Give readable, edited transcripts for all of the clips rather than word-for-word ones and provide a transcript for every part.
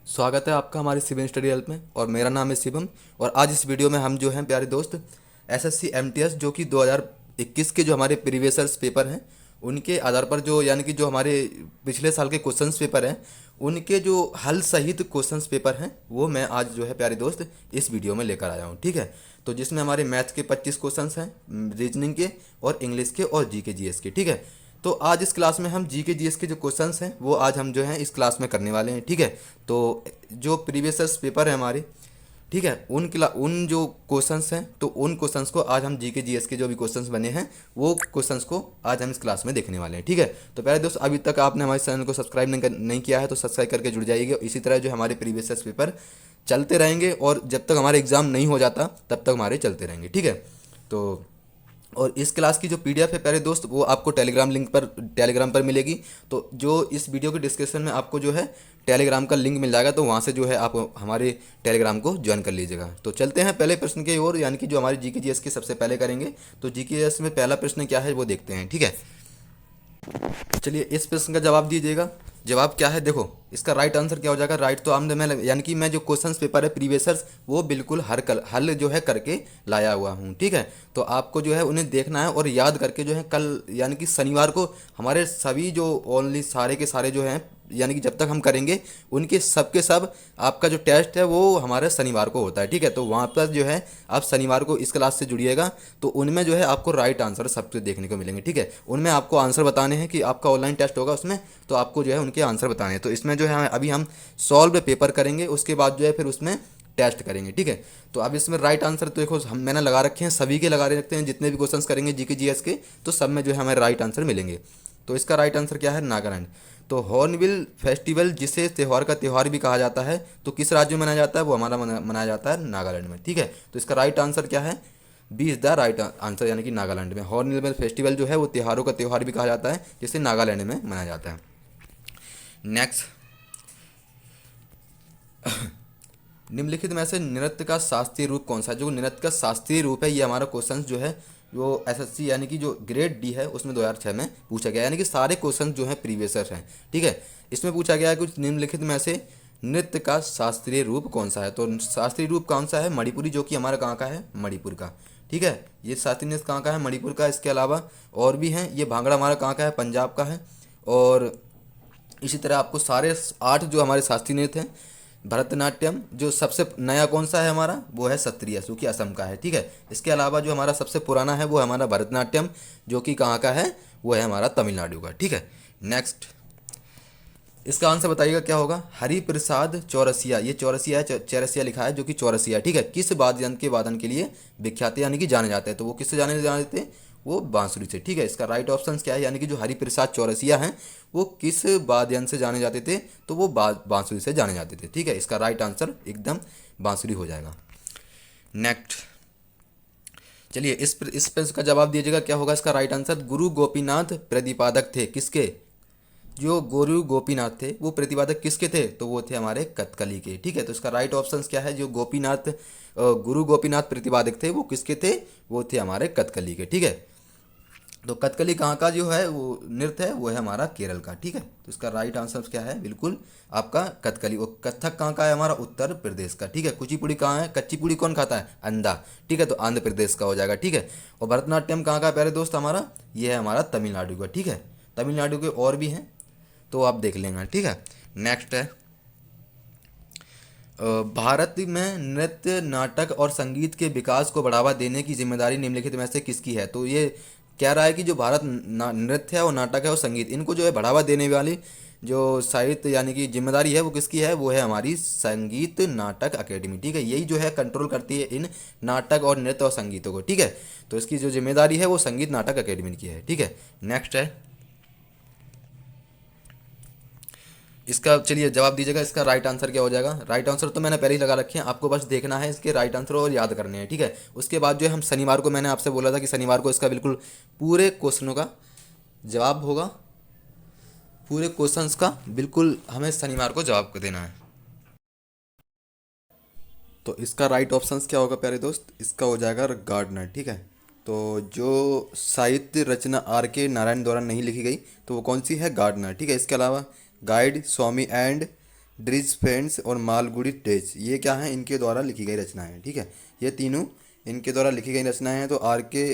स्वागत है आपका हमारे शिवम स्टडी हेल्प में। और मेरा नाम है शिवम। और आज इस वीडियो में हम जो हैं प्यारे दोस्त एसएससी एमटीएस जो कि 2021 के जो हमारे प्रीवियस पेपर हैं उनके आधार पर जो यानी कि जो हमारे पिछले साल के क्वेश्चंस पेपर हैं उनके जो हल सहित क्वेश्चंस पेपर हैं वो मैं आज जो है प्यारे दोस्त इस वीडियो में लेकर आया हूँ। ठीक है, तो जिसमें हमारे मैथ्स के 25 क्वेश्चंस हैं, रीजनिंग के और इंग्लिश के और जीके जीएस के। ठीक है, तो आज इस क्लास में हम जीके जीएस के जो क्वेश्चंस हैं वो आज हम जो हैं इस क्लास में करने वाले हैं। ठीक है, तो जो प्रीवियस पेपर है हमारे, ठीक है, उन जो क्वेश्चंस हैं तो उन क्वेश्चंस को आज हम जीके जीएस के जो भी क्वेश्चंस बने हैं वो क्वेश्चंस को आज हम इस क्लास में देखने वाले हैं। ठीक है, तो पहले दोस्त अभी तक आपने हमारे चैनल को सब्सक्राइब नहीं किया है तो सब्सक्राइब करके जुड़ जाइए। इसी तरह जो हमारे प्रीवियस पेपर चलते रहेंगे और जब तक हमारे एग्ज़ाम नहीं हो जाता तब तक हमारे चलते रहेंगे। ठीक है, तो और इस क्लास की जो पीडीएफ है प्यारे दोस्त वो आपको टेलीग्राम पर मिलेगी। तो जो इस वीडियो के डिस्क्रिप्शन में आपको जो है टेलीग्राम का लिंक मिल जाएगा, तो वहाँ से जो है आप हमारे टेलीग्राम को ज्वाइन कर लीजिएगा। तो चलते हैं पहले प्रश्न की ओर, यानी कि जो हमारी जीके जीएस के सबसे पहले करेंगे। तो जीके जीएस में पहला प्रश्न क्या है वो देखते हैं। ठीक है, चलिए इस प्रश्न का जवाब दीजिएगा। जवाब क्या है देखो, इसका राइट आंसर क्या हो जाएगा। राइट तो आमने मैं यानी कि मैं जो क्वेश्चंस पेपर है प्रीवियसर्स वो बिल्कुल हल जो है करके लाया हुआ हूँ। ठीक है, तो आपको जो है उन्हें देखना है और याद करके जो है कल यानी कि शनिवार को हमारे सभी जो ओनली सारे के सारे जो हैं यानी कि जब तक हम करेंगे उनके सब के सब आपका जो टेस्ट है वो हमारे शनिवार को होता है। ठीक है, तो वहाँ पर जो है आप शनिवार को इस क्लास से जुड़िएगा तो उनमें जो है आपको राइट आंसर सबसे देखने को मिलेंगे। ठीक है, उनमें आपको आंसर बताने हैं कि आपका ऑनलाइन टेस्ट होगा उसमें, तो आपको जो है उनके आंसर बताने हैं। तो इसमें जो है अभी हम सॉल्व पेपर करेंगे, उसके बाद जो है फिर उसमें टेस्ट करेंगे। ठीक है, तो अब इसमें राइट आंसर तो देखो हम मैंने लगा रखे हैं, सभी के लगा रखते हैं, जितने भी क्वेश्चंस करेंगे जीके जीएस के तो सब में जो है हमें राइट आंसर मिलेंगे। तो इसका राइट आंसर क्या है, नागालैंड। तो हॉर्नबिल फेस्टिवल जिसे त्यौहार का त्यौहार भी कहा जाता है तो किस राज्य में मनाया जाता है, वो हमारा मनाया जाता है नागालैंड में। ठीक है, तो इसका राइट आंसर क्या है, B is the right answer, यानी कि नागालैंड में हॉर्नबिल फेस्टिवल जो है वो त्योहारों का त्यौहार भी कहा जाता है जिसे नागालैंड में मनाया जाता है। नेक्स्ट, निम्नलिखित में से नृत्य का शास्त्रीय रूप कौन सा है। जो नृत्य का शास्त्रीय रूप है ये हमारा क्वेश्चन जो है वो एसएससी यानी कि जो ग्रेड डी है उसमें 2006 में पूछा गया, यानी कि सारे क्वेश्चन जो हैं प्रीवियसर हैं। ठीक है, इसमें पूछा गया है कुछ निम्नलिखित में से नृत्य का शास्त्रीय रूप कौन सा है। तो शास्त्रीय रूप कौन सा है, मणिपुरी, जो कि हमारा कहाँ का है, मणिपुर का। ठीक है, ये शास्त्रीय नृत्य कहाँ का है, मणिपुर का। इसके अलावा और भी हैं, ये भांगड़ा हमारा कहाँ का है, पंजाब का है। और इसी तरह आपको सारे 8 जो हमारे शास्त्रीय नृत्य हैं, भरतनाट्यम जो सबसे नया कौन सा है हमारा, वो है सत्रिया जो कि असम का है। ठीक है, इसके अलावा जो हमारा सबसे पुराना है वो है हमारा भरतनाट्यम जो कि कहाँ का है, वो है हमारा तमिलनाडु का। ठीक है, नेक्स्ट, इसका आंसर बताइएगा क्या होगा। हरिप्रसाद चौरसिया, ये चौरसिया है, चौरसिया लिखा है जो कि चौरसिया। ठीक है, किस वादन के लिए विख्यात है यानी कि जाने जाते हैं, तो वो किससे जाते हैं, वो बांसुरी से। ठीक है, इसका राइट ऑप्शन क्या है, यानी कि जो हरिप्रसाद चौरसिया हैं वो किस वाद्यंत्र से जाने जाते थे, तो वो बांसुरी से जाने जाते थे। ठीक है, इसका राइट आंसर एकदम बांसुरी हो जाएगा। नेक्स्ट, चलिए इस प्रश्न का जवाब दीजिएगा क्या होगा इसका राइट आंसर। गुरु गोपीनाथ प्रतिपादक थे किसके, जो गुरु गोपीनाथ थे वो प्रतिपादक किसके थे, तो वो थे हमारे कथकली के। ठीक है, तो इसका राइट ऑप्शन क्या है, जो गुरु गोपीनाथ प्रतिपादक थे वो किसके थे, वो थे हमारे कथकली के। ठीक है, तो कथकली कहाँ का जो है वो नृत्य है वो है हमारा केरल का। ठीक है, तो इसका राइट आंसर क्या है, बिल्कुल आपका कथकली। और कथक कहाँ का है, हमारा उत्तर प्रदेश का। ठीक है, कुचिपुड़ी कहाँ है, कच्चीपुड़ी कौन खाता है, अंधा। ठीक है, तो आंध्र प्रदेश का हो जाएगा। ठीक है, और भरतनाट्यम कहाँ का है प्यारे दोस्त हमारा, ये है हमारा तमिलनाडु का। ठीक है, तमिलनाडु के और भी हैं तो आप देख लेंगे। ठीक है, नेक्स्ट है, भारत में नृत्य नाटक और संगीत के विकास को बढ़ावा देने की जिम्मेदारी निम्नलिखित में से किसकी है। तो ये कह रहा है कि जो भारत नृत्य है और नाटक है और संगीत इनको जो है बढ़ावा देने वाली जो साहित्य यानी कि जिम्मेदारी है वो किसकी है, वो है हमारी संगीत नाटक अकेडमी। ठीक है, यही जो है कंट्रोल करती है इन नाटक और नृत्य और संगीतों को। ठीक है, तो इसकी जो जिम्मेदारी है वो संगीत नाटक अकेडमी की है। ठीक है, नेक्स्ट है, इसका चलिए जवाब दीजिएगा, इसका राइट आंसर क्या हो जाएगा। राइट आंसर तो मैंने पहले ही लगा रखे हैं, आपको बस देखना है इसके राइट आंसर और याद करने हैं। ठीक है, उसके बाद जो है हम शनिवार को, मैंने आपसे बोला था कि शनिवार को इसका बिल्कुल पूरे क्वेश्चनों का जवाब होगा, पूरे क्वेश्चंस का बिल्कुल हमें शनिवार को जवाब को देना है। तो इसका राइट ऑप्शन क्या होगा प्यारे दोस्त, इसका हो जाएगा गार्डनर। ठीक है, तो जो साहित्य रचना आर के नारायण द्वारा नहीं लिखी गई तो वो कौन सी है, गार्डनर। ठीक है, इसके अलावा गाइड, स्वामी एंड ड्रिज फ्रेंड्स और मालगुडी डेज, ये क्या है, इनके द्वारा लिखी गई रचनाएं हैं। ठीक है, ये तीनों इनके द्वारा लिखी गई रचनाएं हैं। तो आर के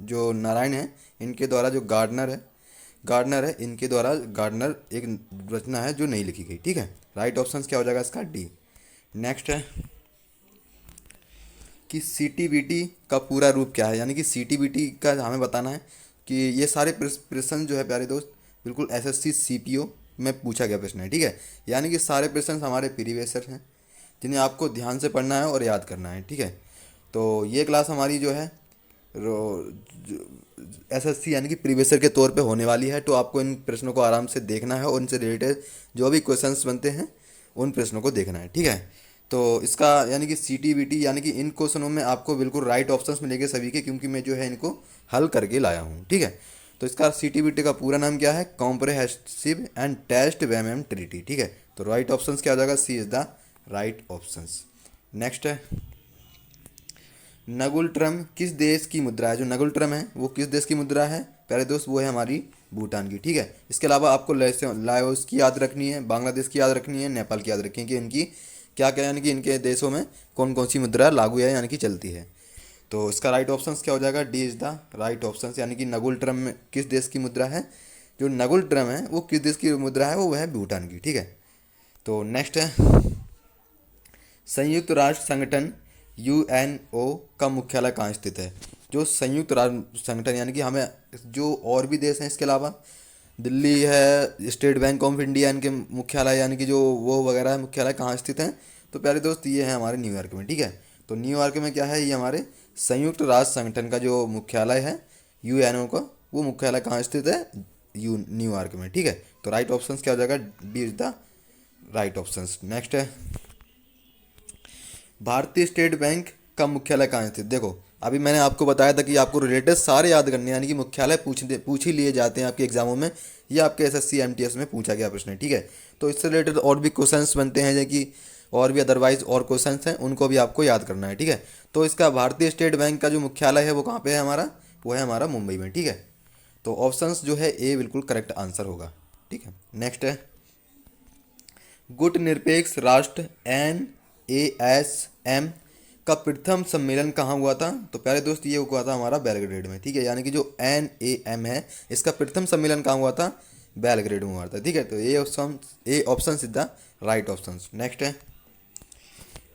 जो नारायण है, इनके द्वारा जो गार्डनर है इनके द्वारा गार्डनर एक रचना है जो नहीं लिखी गई। ठीक है, राइट ऑप्शन क्या हो जाएगा इसका, डी। नेक्स्ट है कि सीटीबीटी का पूरा रूप क्या है, यानी कि सीटीबीटी का हमें बताना है कि ये सारे प्रश्न जो है प्यारे दोस्त बिल्कुल एसएससी सीपीओ में पूछा गया प्रश्न है। ठीक है, यानी कि सारे प्रश्न हमारे प्रीवियसर हैं जिन्हें आपको ध्यान से पढ़ना है और याद करना है। ठीक है, तो ये क्लास हमारी जो है एसएससी यानी कि प्रीवियसर के तौर पे होने वाली है। तो आपको इन प्रश्नों को आराम से देखना है और इनसे रिलेटेड जो भी क्वेश्चंस बनते हैं उन प्रश्नों को देखना है। ठीक है, तो इसका यानी कि सीटीबीटी यानी कि इन क्वेश्चनों में आपको बिल्कुल राइट ऑप्शंस मिलेंगे सभी के, क्योंकि मैं जो है इनको हल करके लाया हूँ। ठीक है, तो इसका सीटीबीटी का पूरा नाम क्या है, कॉम्प्रहेंसिव एंड टेस्ट वेमएम ट्रीटी। ठीक है, तो राइट ऑप्शंस क्या हो जाएगा, C is the right options. Next है नगुल ट्रम किस देश की मुद्रा है, जो नगुल ट्रम है वो किस देश की मुद्रा है प्यारे दोस्त, वो है हमारी भूटान की। ठीक है, इसके अलावा आपको लाओस की याद रखनी है, बांग्लादेश की याद रखनी है, नेपाल की याद रखनी है कि इनकी क्या क्या यानी कि इनके देशों में कौन कौन सी मुद्रा लागू है यानी कि चलती है। तो इसका राइट ऑप्शन क्या हो जाएगा, D is the right option, यानी कि नगुल ट्रम में किस देश की मुद्रा है, जो नगुल ट्रम है वो किस देश की मुद्रा है, वो है भूटान की। ठीक है, तो नेक्स्ट है संयुक्त राष्ट्र संगठन यूएनओ का मुख्यालय कहाँ स्थित है, जो संयुक्त राष्ट्र संगठन यानी कि हमें जो और भी देश हैं इसके अलावा दिल्ली है, स्टेट बैंक ऑफ इंडिया इनके मुख्यालय यानी कि जो वो वगैरह मुख्यालय कहाँ स्थित हैं, तो प्यारे दोस्त ये है हमारे न्यूयॉर्क में। ठीक है, तो न्यूयॉर्क में क्या है, ये हमारे संयुक्त राष्ट्र संगठन का जो मुख्यालय है यूएनओ का, वो मुख्यालय कहाँ स्थित है, न्यूयॉर्क में। ठीक है, तो राइट ऑप्शन क्या हो जाएगा, D is the right option. Next है भारतीय स्टेट बैंक का मुख्यालय कहाँ स्थित, देखो अभी मैंने आपको बताया था कि आपको रिलेटेड सारे याद करने यानी कि मुख्यालय पूछ ही लिए जाते हैं आपके एग्जामों में, या आपके एसएससी एमटीएस में पूछा गया प्रश्न है। ठीक है, तो इससे रिलेटेड और भी क्वेश्चंस बनते हैं, जैसे कि और भी अदरवाइज और क्वेश्चंस हैं उनको भी आपको याद करना है। ठीक है, तो इसका भारतीय स्टेट बैंक का जो मुख्यालय है वो कहाँ पे है हमारा, वो है हमारा मुंबई में। ठीक है, तो ऑप्शंस जो है ए बिल्कुल करेक्ट आंसर होगा। ठीक है, नेक्स्ट है गुट निरपेक्ष राष्ट्र NASM का प्रथम सम्मेलन कहाँ हुआ था, तो प्यारे दोस्त ये हुआ था हमारा बेलग्रेड में। ठीक है, यानी कि जो NAM है इसका प्रथम सम्मेलन कहाँ हुआ था, बेलग्रेड में हुआ था। ठीक है, तो A option is the right option. Next है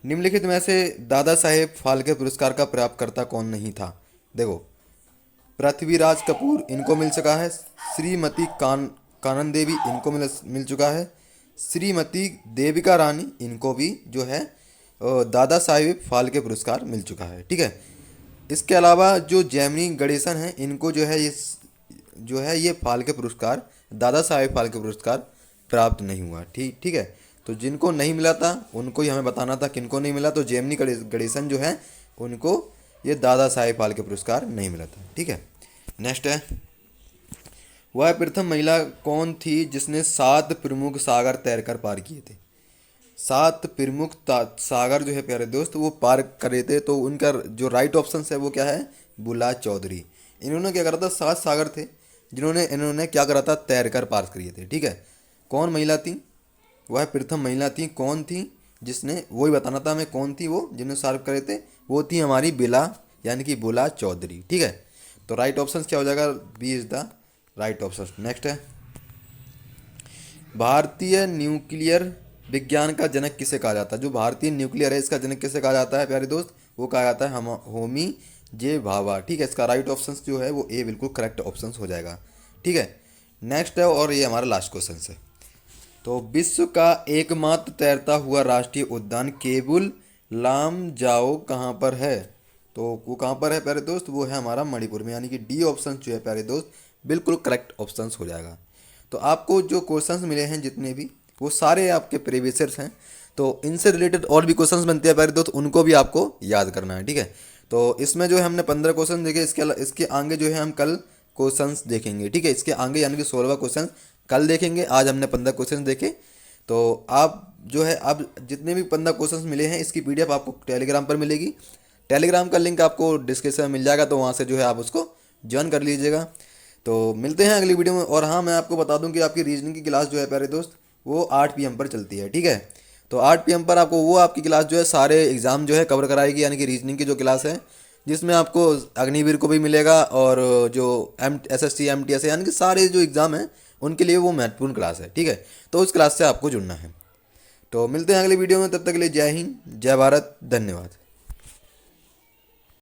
निम्नलिखित में से दादा साहेब फाल्के पुरस्कार का प्राप्तकर्ता कौन नहीं था, देखो पृथ्वीराज कपूर इनको मिल चुका है, श्रीमती कानन देवी इनको मिल चुका है, श्रीमती देविका रानी इनको भी जो है दादा साहेब फाल्के पुरस्कार मिल चुका है। ठीक है, इसके अलावा जो जेमिनी गणेशन हैं इनको जो है ये फाल्के पुरस्कार, दादा साहेब फाल्के पुरस्कार प्राप्त नहीं हुआ। ठीक है, तो जिनको नहीं मिला था उनको ही हमें बताना था किनको नहीं मिला, तो जेमिनी गणेशन जो है उनको ये दादा साहेब फाल्के पुरस्कार नहीं मिला था। ठीक है, नेक्स्ट है वह प्रथम महिला कौन थी जिसने 7 प्रमुख सागर तैरकर पार किए थे, 7 प्रमुख सागर जो है प्यारे दोस्त वो पार करे थे, तो उनका जो राइट ऑप्शन है वो क्या है, बुला चौधरी। इन्होंने क्या करा था, 7 सागर थे इन्होंने क्या करा था, तैरकर पार किए थे। ठीक है, कौन महिला थी, वह प्रथम महिला थी, कौन थी जिसने, वही बताना था हमें कौन थी वो जिन्होंने सर्व करे थे, वो थी हमारी बिला यानी कि बुला चौधरी। ठीक है, तो राइट ऑप्शन क्या हो जाएगा, B is the right option. Next है भारतीय न्यूक्लियर विज्ञान का जनक किसे कहा जाता है, जो भारतीय न्यूक्लियर है इसका जनक किसे कहा जाता है प्यारे दोस्त, वो कहा जाता है हम होमी जे भाभा। ठीक है, इसका राइट ऑप्शन जो है वो ए बिल्कुल करेक्ट ऑप्शन हो जाएगा। ठीक है, नेक्स्ट है और ये हमारा लास्ट क्वेश्चन है, तो विश्व का एकमात्र तैरता हुआ राष्ट्रीय उद्यान केबुल लामजाओ कहाँ पर है, तो वो कहाँ पर है प्यारे दोस्त, वो है हमारा मणिपुर में, यानी कि डी ऑप्शन जो है प्यारे दोस्त बिल्कुल करेक्ट ऑप्शन हो जाएगा। तो आपको जो क्वेश्चंस मिले हैं जितने भी वो सारे आपके प्रीवियस हैं, तो इनसे रिलेटेड और भी क्वेश्चंस बनते हैं प्यारे दोस्त, उनको भी आपको याद करना है। ठीक है, तो इसमें जो है हमने 15 क्वेश्चन देखे, इसके आगे जो है हम कल क्वेश्चंस देखेंगे। ठीक है, इसके आगे यानी कि 16वां क्वेश्चन कल देखेंगे, आज हमने 15 क्वेश्चन देखे। तो आप जो है अब जितने भी 15 क्वेश्चन मिले हैं इसकी PDF आपको टेलीग्राम पर मिलेगी, टेलीग्राम का लिंक आपको डिस्क्रिप्शन में मिल जाएगा, तो वहाँ से जो है आप उसको ज्वाइन कर लीजिएगा। तो मिलते हैं अगली वीडियो में। और हाँ, मैं आपको बता दूं कि आपकी रीजनिंग की क्लास जो है प्यारे दोस्त वो 8 PM पर चलती है, ठीक है। तो 8 PM पर आपको वो आपकी क्लास जो है सारे एग्ज़ाम जो है कवर कराएगी, यानी कि रीजनिंग की जो क्लास है, जिसमें आपको अग्निवीर को भी मिलेगा और जो SSC MTS है, यानी कि सारे जो एग्ज़ाम हैं उनके लिए वो महत्वपूर्ण क्लास है, ठीक है। तो उस क्लास से आपको जुड़ना है। तो मिलते हैं अगली वीडियो में, तब तक के लिए जय हिंद, जय भारत, धन्यवाद।